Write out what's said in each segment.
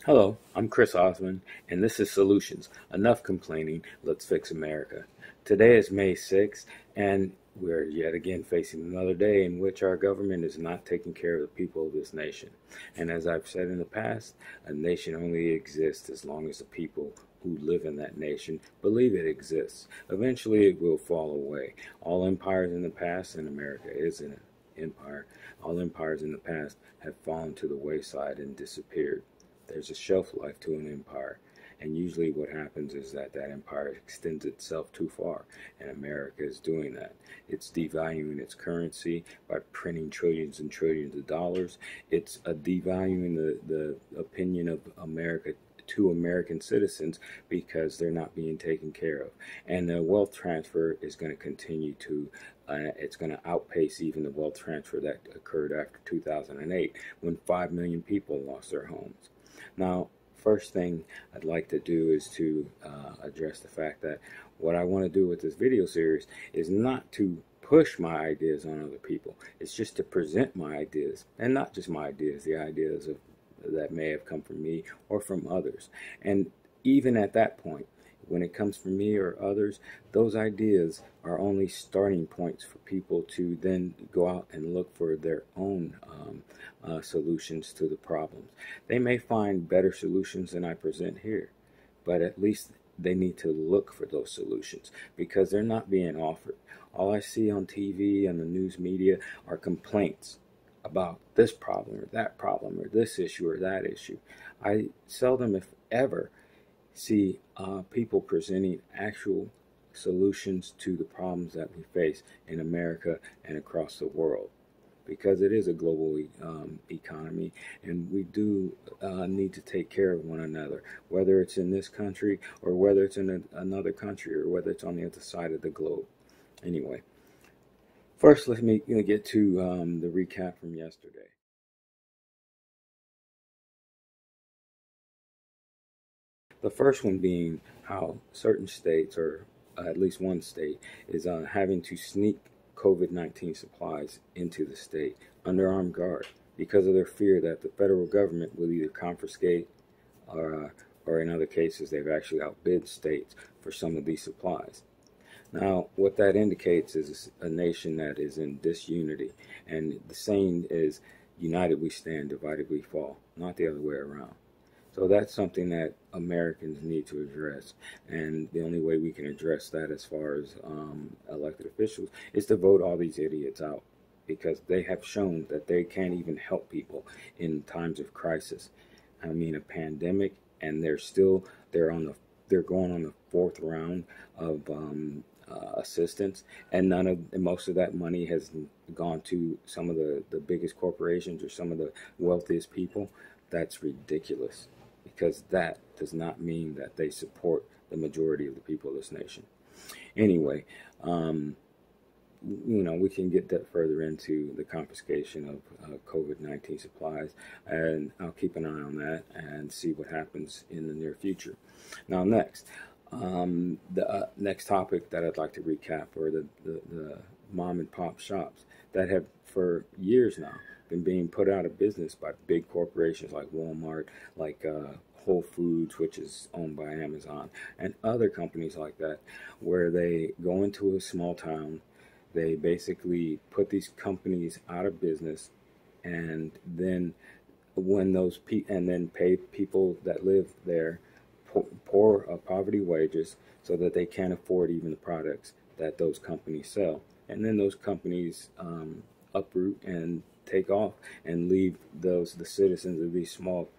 Hello, I'm Chris Osmond, and this is Solutions. Enough complaining, let's fix America. Today is May 6th, and we're yet again facing another day in which our government is not taking care of the people of this nation. And as I've said in the past, a nation only exists as long as the people who live in that nation believe it exists. Eventually it will fall away. All empires in the past, and America is an empire, all empires in the past have fallen to the wayside and disappeared. There's a shelf life to an empire, and usually what happens is that empire extends itself too far, and America is doing that. It's devaluing its currency by printing trillions and trillions of dollars. It's devaluing the opinion of America to American citizens because they're not being taken care of. And the wealth transfer is going to continue to, it's going to outpace even the wealth transfer that occurred after 2008 when 5 million people lost their homes. Now, first thing I'd like to do is to address the fact that what I want to do with this video series is not to push my ideas on other people. It's just to present my ideas, and not just my ideas, the ideas that may have come from me or from others. And even at that point, when it comes from me or others, those ideas are only starting points for people to then go out and look for their own solutions to the problems. They may find better solutions than I present here, but at least they need to look for those solutions because they're not being offered. All I see on TV and the news media are complaints about this problem or that problem or this issue or that issue. I seldom, if ever, see people presenting actual solutions to the problems that we face in America and across the world, because it is a global economy, and we do need to take care of one another, whether it's in this country or whether it's in another country or whether it's on the other side of the globe. Anyway, first let me get to the recap from yesterday. The first one being how certain states, or at least one state, is having to sneak COVID-19 supplies into the state under armed guard because of their fear that the federal government will either confiscate or in other cases they've actually outbid states for some of these supplies. Now, what that indicates is a nation that is in disunity, and the saying is, united we stand, divided we fall, not the other way around. So that's something that Americans need to address, and the only way we can address that as far as elected officials is to vote all these idiots out, because they have shown that they can't even help people in times of crisis. I mean, a pandemic, and they're going on the fourth round of assistance, and most of that money has gone to some of the biggest corporations or some of the wealthiest people. That's ridiculous, because that does not mean that they support the majority of the people of this nation. Anyway, we can get that further into the confiscation of COVID-19 supplies, and I'll keep an eye on that and see what happens in the near future. Now, next, the next topic that I'd like to recap are the mom and pop shops that have for years now been being put out of business by big corporations like Walmart, like Whole Foods, which is owned by Amazon, and other companies like that, where they go into a small town, they basically put these companies out of business, and then pay people that live there poor poverty wages so that they can't afford even the products that those companies sell, and then those companies uproot and take off and leave the citizens of these small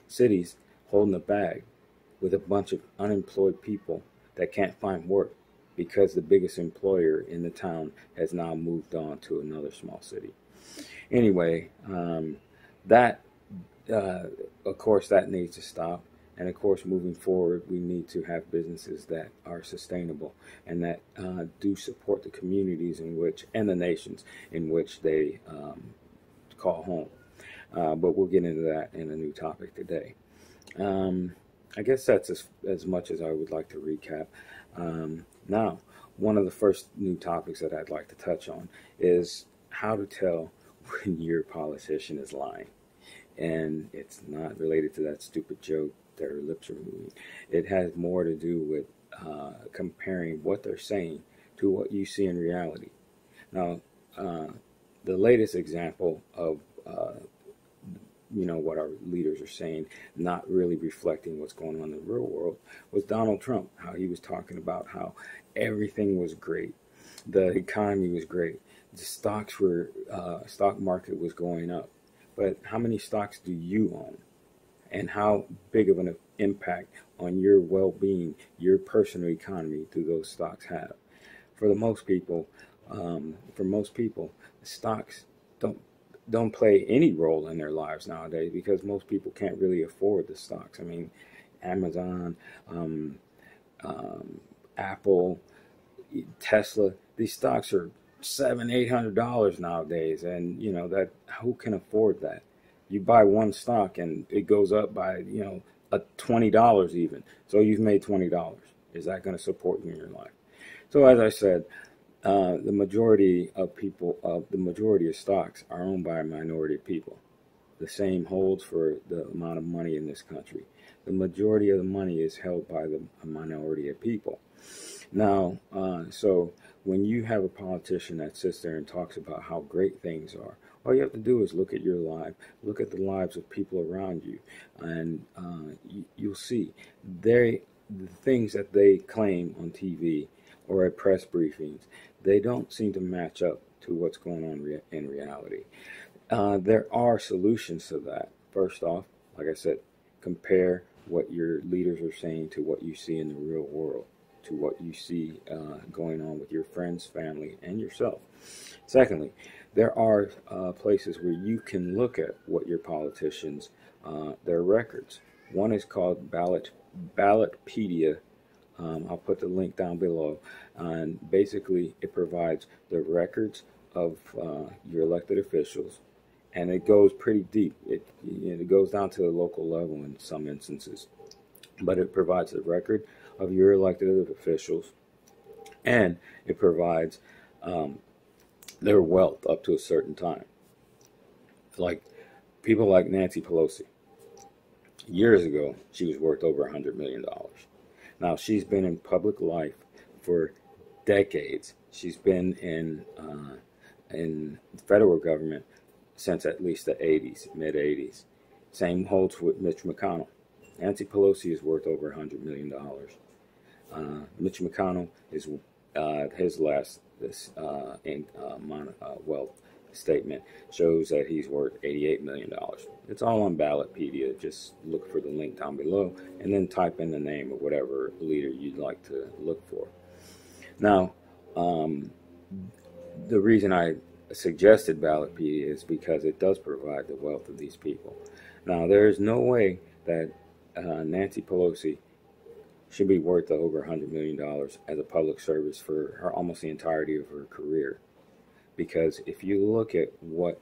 cities holding the bag with a bunch of unemployed people that can't find work because the biggest employer in the town has now moved on to another small city. Anyway, of course, that needs to stop. And of course, moving forward, we need to have businesses that are sustainable and that do support the communities and the nations in which they call home. But we'll get into that in a new topic today. I guess that's as much as I would like to recap. Now, one of the first new topics that I'd like to touch on is how to tell when your politician is lying. And it's not related to that stupid joke their lips are moving. It has more to do with comparing what they're saying to what you see in reality. Now, the latest example of what our leaders are saying, not really reflecting what's going on in the real world, was Donald Trump. How he was talking about how everything was great, the economy was great, the stock market was going up. But how many stocks do you own? And how big of an impact on your well-being, your personal economy, do those stocks have? For most people, stocks don't play any role in their lives nowadays, because most people can't really afford the stocks. I mean, Amazon, Apple, Tesla, these stocks are $700-800 nowadays, and that who can afford that? You buy one stock and it goes up by $20 even. So you've made $20. Is that going to support you in your life? So as I said, the majority of stocks are owned by a minority of people. The same holds for the amount of money in this country. The majority of the money is held by a minority of people. Now, so when you have a politician that sits there and talks about how great things are, all you have to do is look at your life, look at the lives of people around you, and you'll see the things that they claim on TV or at press briefings, they don't seem to match up to what's going on in reality. There are solutions to that. First off, like I said, compare what your leaders are saying to what you see in the real world, to what you see going on with your friends, family, and yourself. Secondly, there are places where you can look at what your politicians, their records. One is called Ballotpedia. I'll put the link down below. And basically, it provides the records of your elected officials, and it goes pretty deep. It goes down to the local level in some instances, but it provides a record of your elected officials, and it provides their wealth up to a certain time. Like people like Nancy Pelosi. Years ago, she was worth over $100 million. Now, she's been in public life for decades. She's been in federal government since at least the 80s, mid-80s. Same holds with Mitch McConnell. Nancy Pelosi is worth over $100 million. Mitch McConnell is his last wealth statement shows that he's worth $88 million. It's all on Ballotpedia. Just look for the link down below and then type in the name of whatever leader you'd like to look for. Now, the reason I suggested Ballotpedia is because it does provide the wealth of these people. Now, there is no way that Nancy Pelosi should be worth over $100 million as a public service for her almost the entirety of her career. Because if you look at what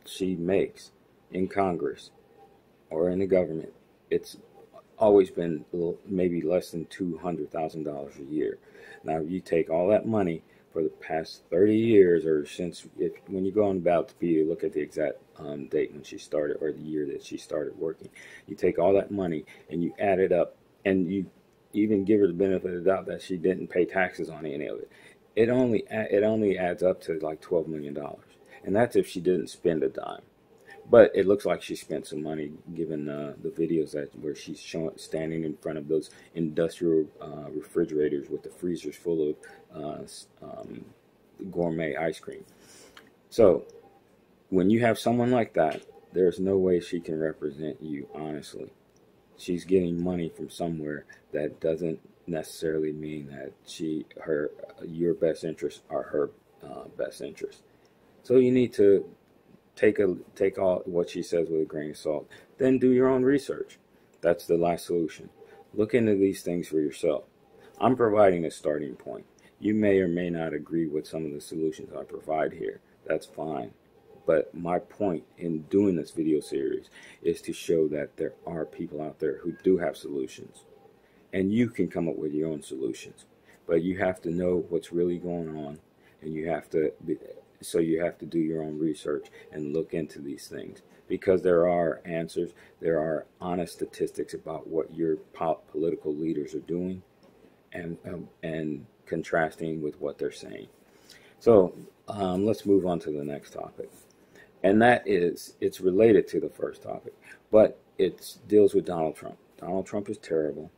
she makes in Congress or in the government, it's always been maybe less than $200,000 a year. Now, if you take all that money for the past 30 years, or when you go on Ballotpedia, look at the exact date when she started, or the year that she started working. You take all that money and you add it up, and you even give her the benefit of the doubt that she didn't pay taxes on any of it. It only adds up to like $12 million, and that's if she didn't spend a dime. But it looks like she spent some money, given the videos where she's standing in front of those industrial refrigerators with the freezers full of gourmet ice cream. So when you have someone like that, there's no way she can represent you honestly. She's getting money from somewhere that doesn't necessarily mean that your best interests are her best interests. So you need to take all what she says with a grain of salt. Then do your own research. That's the last solution. Look into these things for yourself. I'm providing a starting point. You may or may not agree with some of the solutions I provide here. That's fine. But my point in doing this video series is to show that there are people out there who do have solutions. And you can come up with your own solutions. But you have to know what's really going on. And you have to So you have to do your own research and look into these things, because there are answers, there are honest statistics about what your political leaders are doing, and contrasting with what they're saying. So let's move on to the next topic, and that is, it's related to the first topic, but it deals with Donald Trump. Donald Trump is terrible.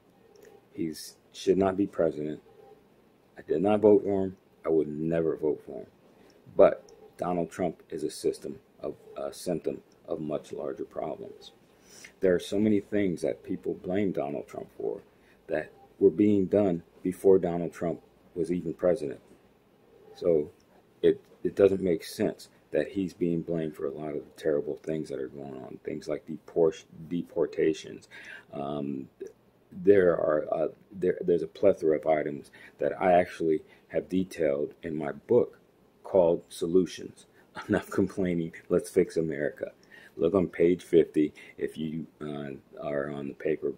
He should not be president. I did not vote for him. I would never vote for him. But Donald Trump is a symptom of much larger problems. There are so many things that people blame Donald Trump for that were being done before Donald Trump was even president. So it doesn't make sense that he's being blamed for a lot of the terrible things that are going on. Things like deportations. There's a plethora of items that I actually have detailed in my book called Solutions. Enough complaining, let's fix America. Look on page 50 if you are on the paper,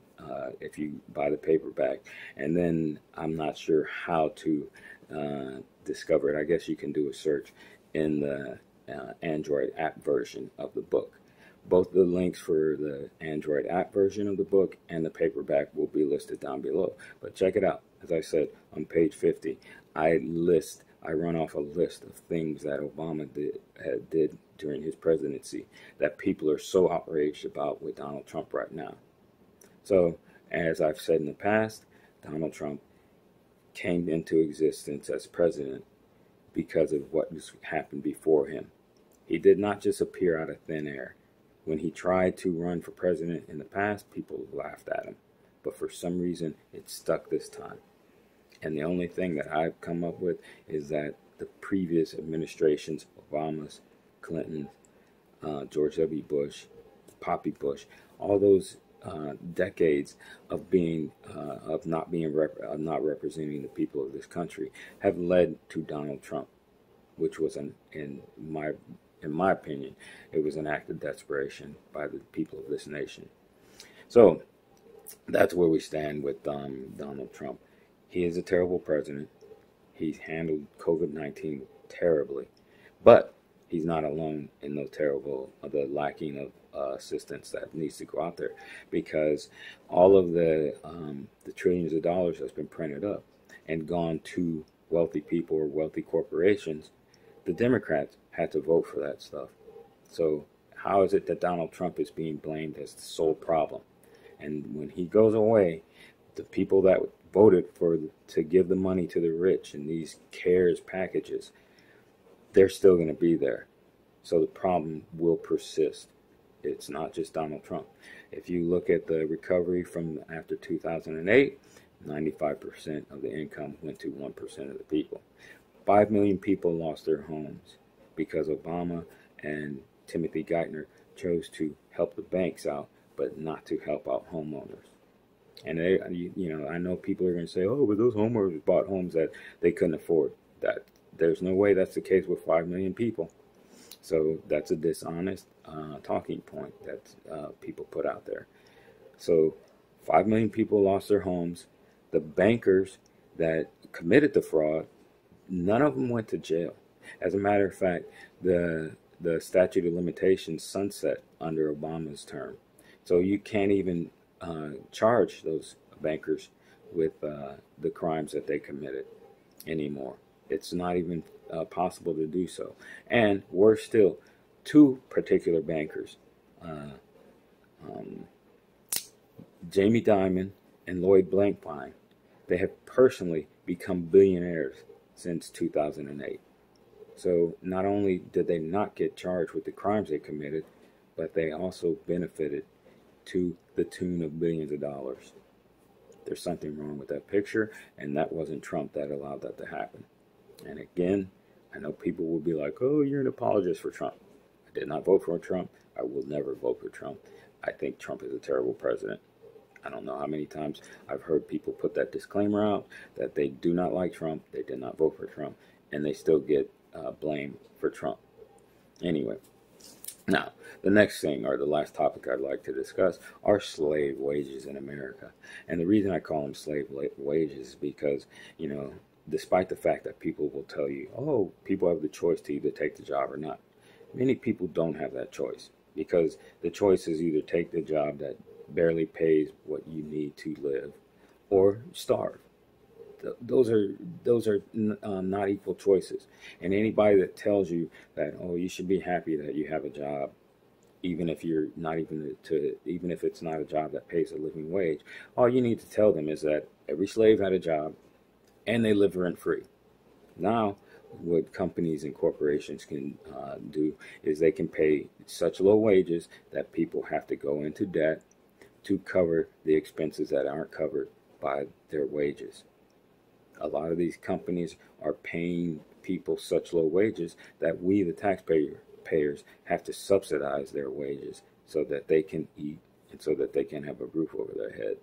if you buy the paperback. And then I'm not sure how to discover it. I guess you can do a search in the Android app version of the book. Both the links for the Android app version of the book and the paperback will be listed down below. But check it out. As I said, on page 50, I run off a list of things that Obama did during his presidency that people are so outraged about with Donald Trump right now. So, as I've said in the past, Donald Trump came into existence as president because of what happened before him. He did not just appear out of thin air. When he tried to run for president in the past, people laughed at him. But for some reason, it stuck this time. And the only thing that I've come up with is that the previous administrations, Obama's, Clinton, George W. Bush, Poppy Bush, all those decades of not representing the people of this country have led to Donald Trump, which was in my opinion, it was an act of desperation by the people of this nation. So that's where we stand with Donald Trump. He is a terrible president. He's handled COVID-19 terribly, but he's not alone in the lacking of assistance that needs to go out there, because all of the trillions of dollars that's been printed up and gone to wealthy people or wealthy corporations, the Democrats had to vote for that stuff. So how is it that Donald Trump is being blamed as the sole problem? And when he goes away, the people that voted to give the money to the rich and these CARES packages, they're still going to be there. So the problem will persist. It's not just Donald Trump. If you look at the recovery from after 2008, 95% of the income went to 1% of the people. 5 million people lost their homes because Obama and Timothy Geithner chose to help the banks out, but not to help out homeowners. And I know people are going to say, "Oh, but those homeowners bought homes that they couldn't afford." That there's no way that's the case with 5 million people. So that's a dishonest talking point that people put out there. So 5 million people lost their homes. The bankers that committed the fraud, none of them went to jail. As a matter of fact, the statute of limitations sunset under Obama's term. So you can't even charge those bankers with the crimes that they committed anymore. It's not even possible to do so. And worse still, two particular bankers, Jamie Dimon and Lloyd Blankfein, they have personally become billionaires since 2008. So not only did they not get charged with the crimes they committed, but they also benefited to the tune of billions of dollars. There's something wrong with that picture, and that wasn't Trump that allowed that to happen. And again, I know people will be like, "Oh, you're an apologist for Trump." I did not vote for Trump. I will never vote for Trump. I think Trump is a terrible president. I don't know how many times I've heard people put that disclaimer out that they do not like Trump, they did not vote for Trump, and they still get blamed for Trump. Anyway, now, the next thing, or the last topic I'd like to discuss, are slave wages in America. And the reason I call them slave wages is because, despite the fact that people will tell you, oh, people have the choice to either take the job or not. Many people don't have that choice, because the choice is either take the job that barely pays what you need to live, or starve. Those are not equal choices. And anybody that tells you that, oh, you should be happy that you have a job, even if you're not even if it's not a job that pays a living wage, all you need to tell them is that every slave had a job and they live rent free. Now, what companies and corporations can do is they can pay such low wages that people have to go into debt to cover the expenses that aren't covered by their wages. A lot of these companies are paying people such low wages that we, the taxpayers, have to subsidize their wages so that they can eat and so that they can have a roof over their head.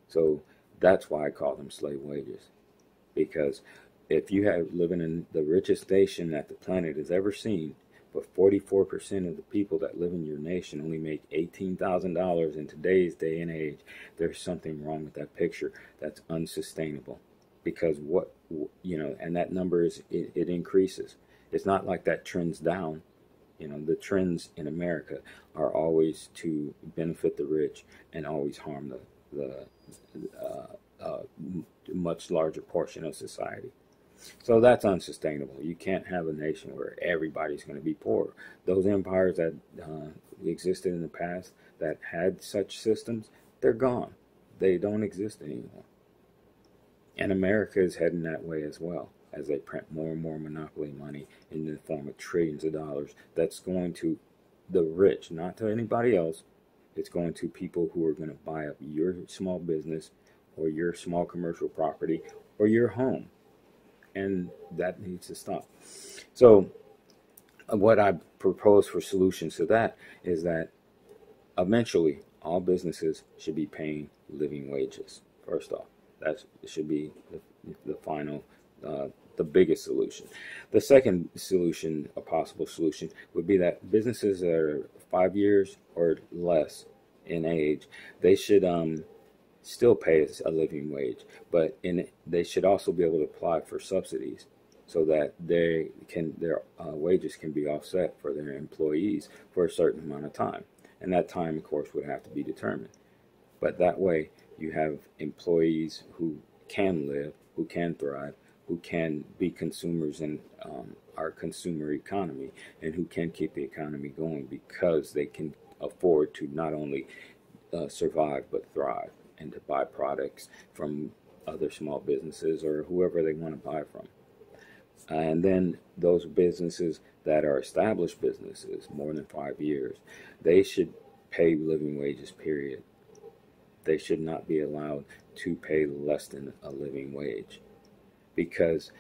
So that's why I call them slave wages. Because if you have living in the richest nation that the planet has ever seen, but 44% of the people that live in your nation only make $18,000 in today's day and age, there's something wrong with that picture. That's unsustainable. Because and that number it increases. It's not like that trends down. The trends in America are always to benefit the rich and always harm the much larger portion of society. So that's unsustainable. You can't have a nation where everybody's going to be poor. Those empires that existed in the past that had such systems, they're gone. They don't exist anymore. And America is heading that way as well, as they print more and more monopoly money in the form of trillions of dollars that's going to the rich, not to anybody else. It's going to people who are going to buy up your small business or your small commercial property or your home. And that needs to stop. So what I propose for solutions to that is that eventually all businesses should be paying living wages. First off, that should be the final, the biggest solution. The second solution, a possible solution, would be that businesses that are 5 years or less in age, they should still pay a living wage, but they should also be able to apply for subsidies so that their wages can be offset for their employees for a certain amount of time. And that time, of course, would have to be determined. But that way, you have employees who can live, who can thrive, who can be consumers in our consumer economy, and who can keep the economy going because they can afford to not only survive but thrive, and to buy products from other small businesses or whoever they want to buy from. And then those businesses that are established businesses, more than 5 years, they should pay living wages, period. They should not be allowed to pay less than a living wage, because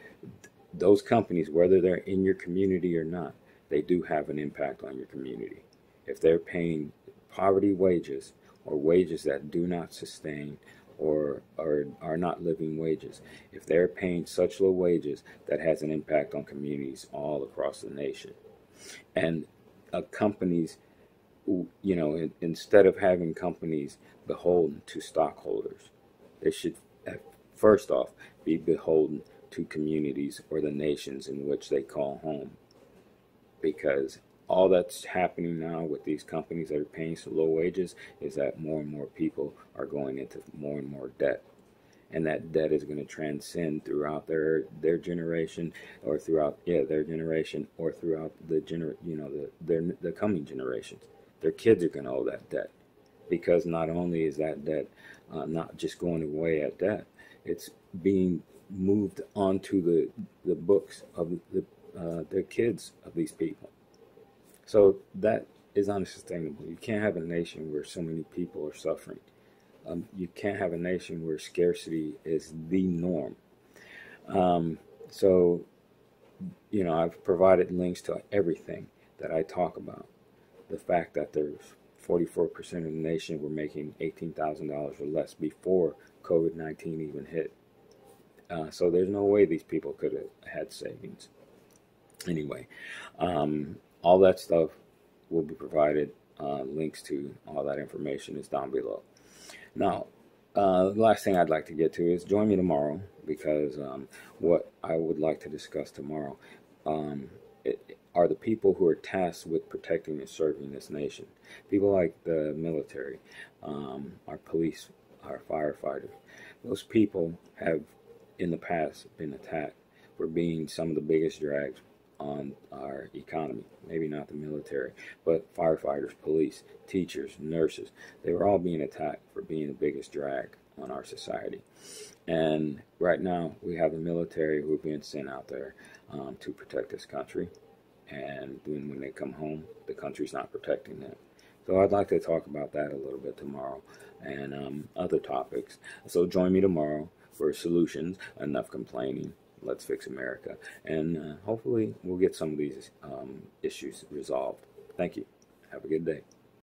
those companies, whether they're in your community or not, they do have an impact on your community. If they're paying poverty wages or wages that do not sustain or are not living wages, if they're paying such low wages, that has an impact on communities all across the nation. And companies, instead of having companies beholden to stockholders, they should first off be beholden to communities or the nations in which they call home. Because all that's happening now with these companies that are paying so low wages is that more and more people are going into more and more debt. And that debt is going to transcend throughout their generation, or throughout their generation, or throughout the coming generations. Their kids are going to owe that debt, because not only is that debt not just going away at debt, it's being moved onto the books of the kids of these people. So that is unsustainable. You can't have a nation where so many people are suffering. You can't have a nation where scarcity is the norm. So, I've provided links to everything that I talk about. The fact that there's 44% of the nation were making $18,000 or less before COVID-19 even hit. So there's no way these people could have had savings. Anyway, all that stuff will be provided. Links to all that information is down below. Now, The last thing I'd like to get to is join me tomorrow, because what I would like to discuss tomorrow are the people who are tasked with protecting and serving this nation. People like the military, our police, our firefighters. Those people have in the past been attacked for being some of the biggest drags on our economy. Maybe not the military, but firefighters, police, teachers, nurses. They were all being attacked for being the biggest drag on our society. And right now we have the military who are being sent out there to protect this country. And when they come home, the country's not protecting them. So I'd like to talk about that a little bit tomorrow, and other topics. So join me tomorrow for Solutions, Enough Complaining, Let's Fix America. And hopefully we'll get some of these issues resolved. Thank you. Have a good day.